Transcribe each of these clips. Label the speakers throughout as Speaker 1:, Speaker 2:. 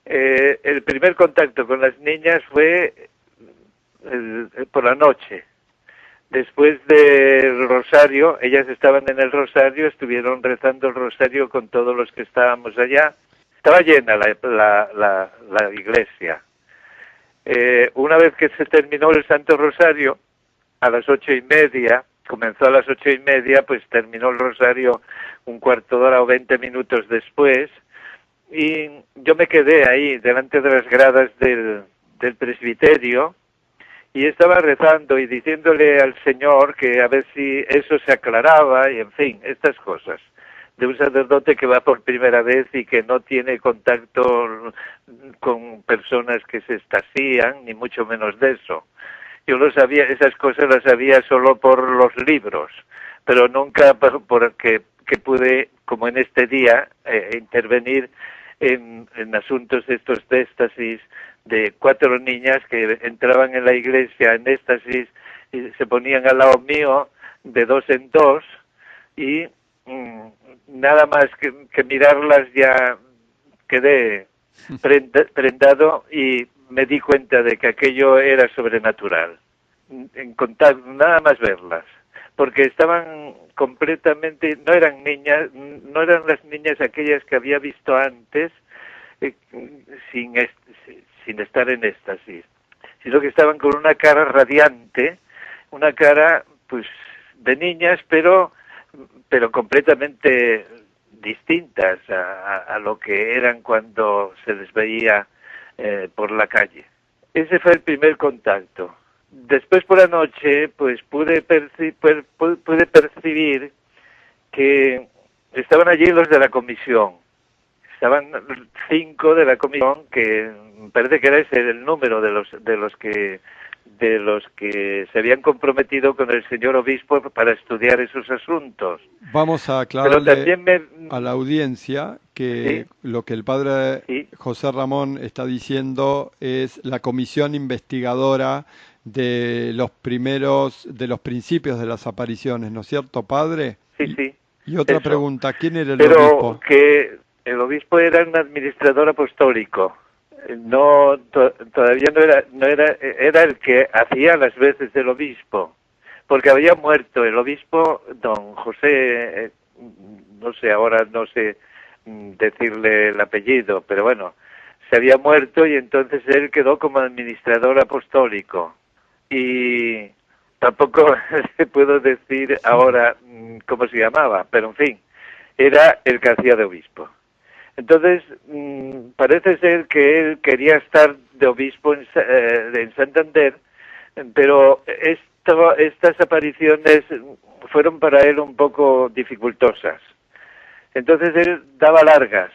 Speaker 1: El primer contacto con las niñas fue por la noche. Después del rosario, ellas estaban en el rosario, estuvieron rezando el rosario con todos los que estábamos allá. Estaba llena la iglesia. Una vez que se terminó el Santo Rosario, a las 8:30, comenzó a las 8:30, pues terminó el rosario un cuarto de hora o 20 minutos después, y yo me quedé ahí, delante de las gradas del presbiterio, y estaba rezando y diciéndole al Señor que a ver si eso se aclaraba, y en fin, estas cosas de un sacerdote que va por primera vez y que no tiene contacto con personas que se extasían, ni mucho menos de eso. Yo lo sabía, esas cosas las sabía solo por los libros, pero nunca porque pude, como en este día, intervenir en asuntos estos de éxtasis, de 4 niñas que entraban en la iglesia en éxtasis y se ponían al lado mío de 2 en 2 y nada más que mirarlas ya quedé prendado y me di cuenta de que aquello era sobrenatural. En contacto, nada más verlas, porque estaban completamente, no eran niñas, no eran las niñas aquellas que había visto antes, sin estar en éxtasis, sino que estaban con una cara radiante, una cara pues de niñas, pero completamente distintas a lo que eran cuando se les veía por la calle. Ese fue el primer contacto. Después por la noche pues pude percibir que estaban allí los de la comisión. Estaban 5 de la comisión, que me parece que era ese el número de los que se habían comprometido con el señor obispo para estudiar esos asuntos.
Speaker 2: Vamos a aclararle a la audiencia que ¿sí? Lo que el padre ¿sí? José Ramón está diciendo es la comisión investigadora de los principios de las apariciones, ¿no es cierto, padre?
Speaker 1: Sí, sí.
Speaker 2: Y otra pregunta, ¿quién era el obispo?
Speaker 1: Que el obispo era un administrador apostólico. Todavía no era el que hacía las veces del obispo, porque había muerto el obispo don José, no sé decirle el apellido, pero bueno, se había muerto y entonces él quedó como administrador apostólico. Y tampoco se puedo decir ahora cómo se llamaba, pero en fin, era el que hacía de obispo. Entonces, parece ser que él quería estar de obispo en Santander, pero estas apariciones fueron para él un poco dificultosas. Entonces él daba largas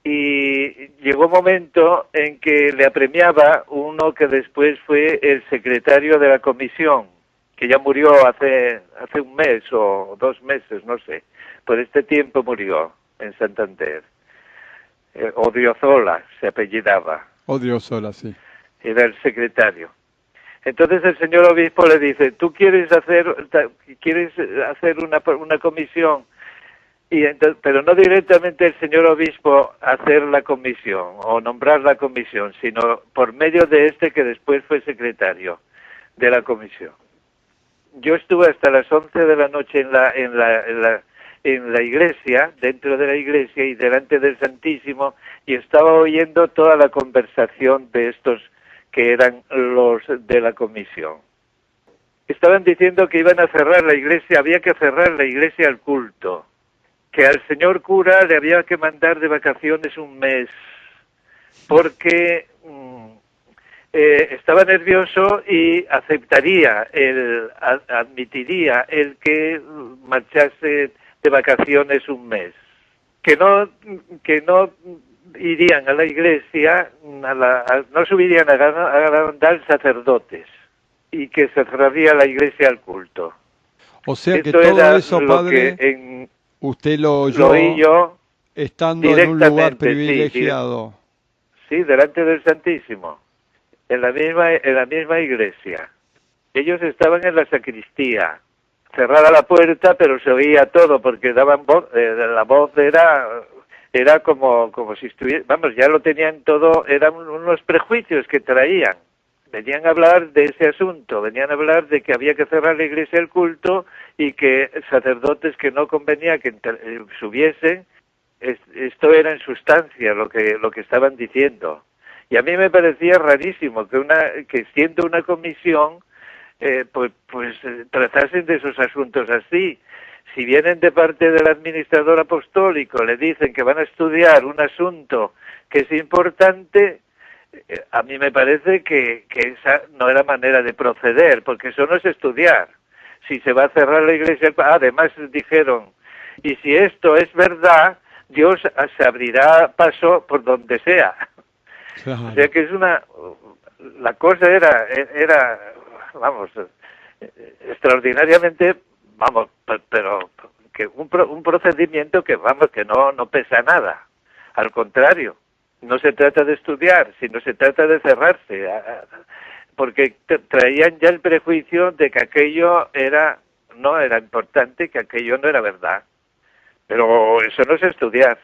Speaker 1: y llegó un momento en que le apremiaba uno que después fue el secretario de la comisión, que ya murió hace un mes o 2 meses, no sé. Por este tiempo murió en Santander. Odriozola se apellidaba.
Speaker 2: Odriozola, sí.
Speaker 1: Era el secretario. Entonces el señor obispo le dice, ¿tú quieres hacer una comisión? Pero no directamente el señor obispo hacer la comisión o nombrar la comisión, sino por medio de este que después fue secretario de la comisión. Yo estuve hasta las 11 de la noche en la iglesia, dentro de la iglesia y delante del Santísimo, y estaba oyendo toda la conversación de estos que eran los de la comisión. Estaban diciendo que iban a cerrar la iglesia, había que cerrar la iglesia al culto, que al señor cura le había que mandar de vacaciones un mes, porque estaba nervioso y admitiría el que marchase de vacaciones un mes, que no irían a la iglesia, no subirían a agrandar sacerdotes y que se cerraría la iglesia al culto.
Speaker 2: O sea que todo eso, padre, usted lo
Speaker 1: oí yo
Speaker 2: estando en un lugar privilegiado.
Speaker 1: Sí, delante del Santísimo, en la misma iglesia. Ellos estaban en la sacristía, cerrada la puerta, pero se oía todo porque daban voz, la voz era era como si estuviera, vamos, ya lo tenían todo, eran unos prejuicios que traían. Venían a hablar de ese asunto, venían a hablar de que había que cerrar la iglesia el culto y que sacerdotes que no convenía que subiesen. Esto era en sustancia lo que estaban diciendo. Y a mí me parecía rarísimo que siendo una comisión, tratasen de esos asuntos así. Si vienen de parte del administrador apostólico, le dicen que van a estudiar un asunto que es importante, a mí me parece que esa no era manera de proceder, porque eso no es estudiar. Si se va a cerrar la iglesia, además dijeron, y si esto es verdad, Dios se abrirá paso por donde sea. Claro. O sea que la cosa era, vamos, extraordinariamente, vamos, pero que un procedimiento que, vamos, que no pesa nada. Al contrario, no se trata de estudiar, sino se trata de cerrarse, porque traían ya el prejuicio de que aquello no era importante, que aquello no era verdad. Pero eso no es estudiar.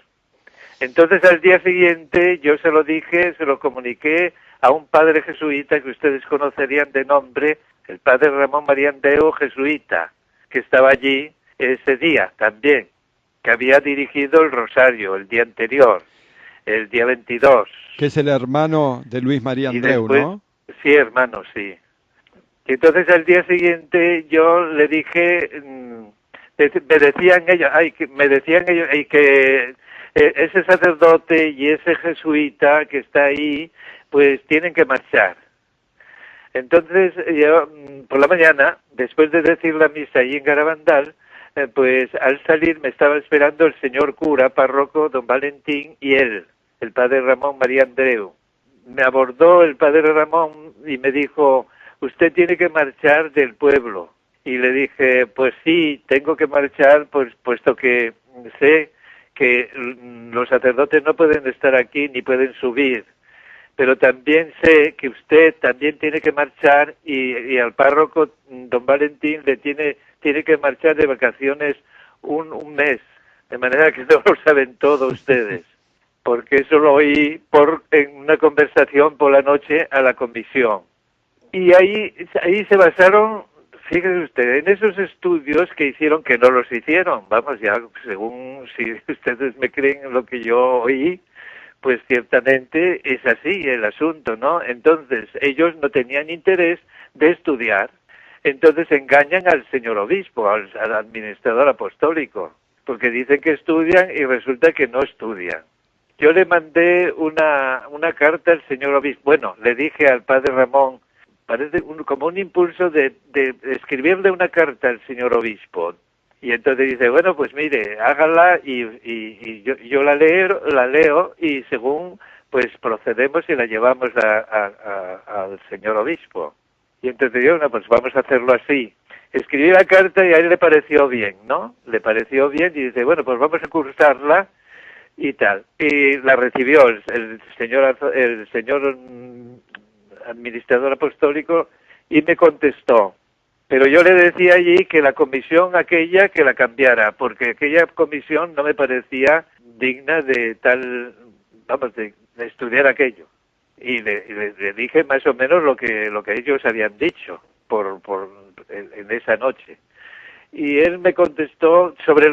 Speaker 1: Entonces al día siguiente yo se lo comuniqué a un padre jesuita que ustedes conocerían de nombre, el padre Ramón María Andreu, jesuita, que estaba allí ese día también, que había dirigido el rosario el día anterior, el día 22.
Speaker 2: Que es el hermano de Luis María Andreu, después, ¿no?
Speaker 1: Sí, hermano, sí. Y entonces al día siguiente yo le dije, me decían ellos que ese sacerdote y ese jesuita que está ahí, pues tienen que marchar. Entonces yo por la mañana, después de decir la misa ahí en Garabandal, pues al salir me estaba esperando el señor cura párroco don Valentín y él, el padre Ramón María Andreu. Me abordó el padre Ramón y me dijo, usted tiene que marchar del pueblo. Y le dije, pues sí, tengo que marchar, pues puesto que sé que los sacerdotes no pueden estar aquí ni pueden subir, pero también sé que usted también tiene que marchar y al párroco don Valentín le tiene que marchar de vacaciones un mes, de manera que no lo saben todos ustedes, porque eso lo oí en una conversación por la noche a la comisión. Y ahí se basaron, fíjese usted, en esos estudios que hicieron, que no los hicieron, vamos, ya según si ustedes me creen lo que yo oí, pues ciertamente es así el asunto, ¿no? Entonces, ellos no tenían interés de estudiar, entonces engañan al señor obispo, al administrador apostólico, porque dicen que estudian y resulta que no estudian. Yo le mandé una carta al señor obispo, bueno, le dije al padre Ramón, parece como un impulso de escribirle una carta al señor obispo. Y entonces dice, bueno, pues mire, hágala y yo la leo y según pues procedemos y la llevamos al señor obispo. Y entonces yo, bueno, pues vamos a hacerlo así. Escribí la carta y a él le pareció bien, ¿no? Le pareció bien y dice, bueno, pues vamos a cursarla y tal. Y la recibió el señor administrador apostólico y me contestó. Pero yo le decía allí que la comisión aquella que la cambiara, porque aquella comisión no me parecía digna de tal, vamos, de estudiar aquello. Y le dije más o menos lo que ellos habían dicho en esa noche. Y él me contestó sobre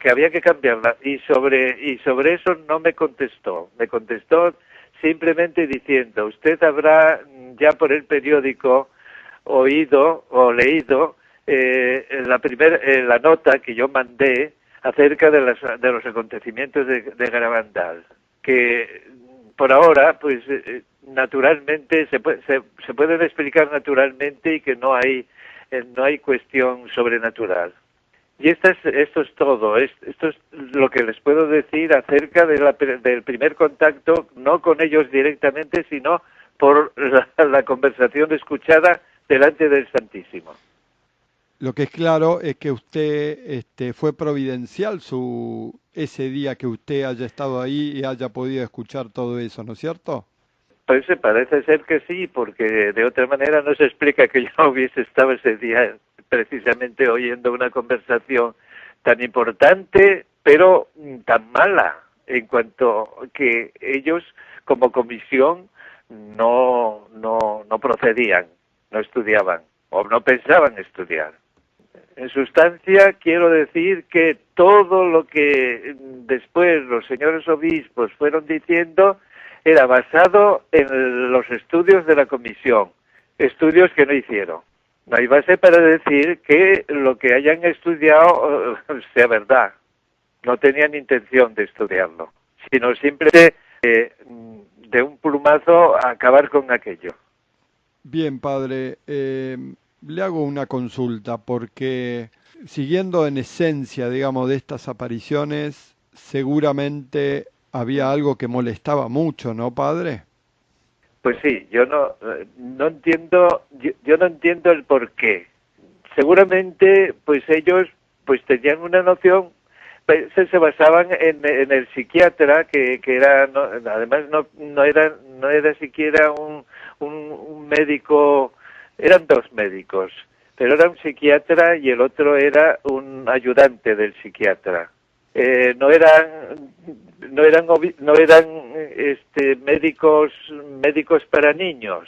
Speaker 1: que había que cambiarla y sobre eso no me contestó. Me contestó simplemente diciendo, usted habrá ya por el periódico oído o leído la nota que yo mandé acerca de los acontecimientos de Garabandal, que por ahora pues naturalmente se pueden explicar naturalmente y que no hay cuestión sobrenatural. Y esto es todo. Esto es lo que les puedo decir acerca del primer contacto, no con ellos directamente, sino por la conversación escuchada delante del Santísimo.
Speaker 2: Lo que es claro es que usted fue providencial ese día que usted haya estado ahí y haya podido escuchar todo eso, ¿no es cierto?
Speaker 1: Pues parece ser que sí, porque de otra manera no se explica que yo hubiese estado ese día precisamente oyendo una conversación tan importante, pero tan mala. en cuanto que ellos como comisión no procedían, no estudiaban o no pensaban estudiar. En sustancia, quiero decir que todo lo que después los señores obispos fueron diciendo era basado en los estudios de la comisión, estudios que no hicieron. No hay base para decir que lo que hayan estudiado sea verdad. No tenían intención de estudiarlo, sino simplemente de un plumazo acabar con aquello.
Speaker 2: Bien, padre, le hago una consulta porque siguiendo en esencia, digamos, de estas apariciones, seguramente había algo que molestaba mucho, ¿no, padre?
Speaker 1: Pues sí, yo no entiendo, yo no entiendo el por qué. Seguramente, pues ellos, pues tenían una noción, pues, se basaban en el psiquiatra que era, además no era siquiera un médico, eran dos médicos, pero era un psiquiatra y el otro era un ayudante del psiquiatra. No eran médicos para niños,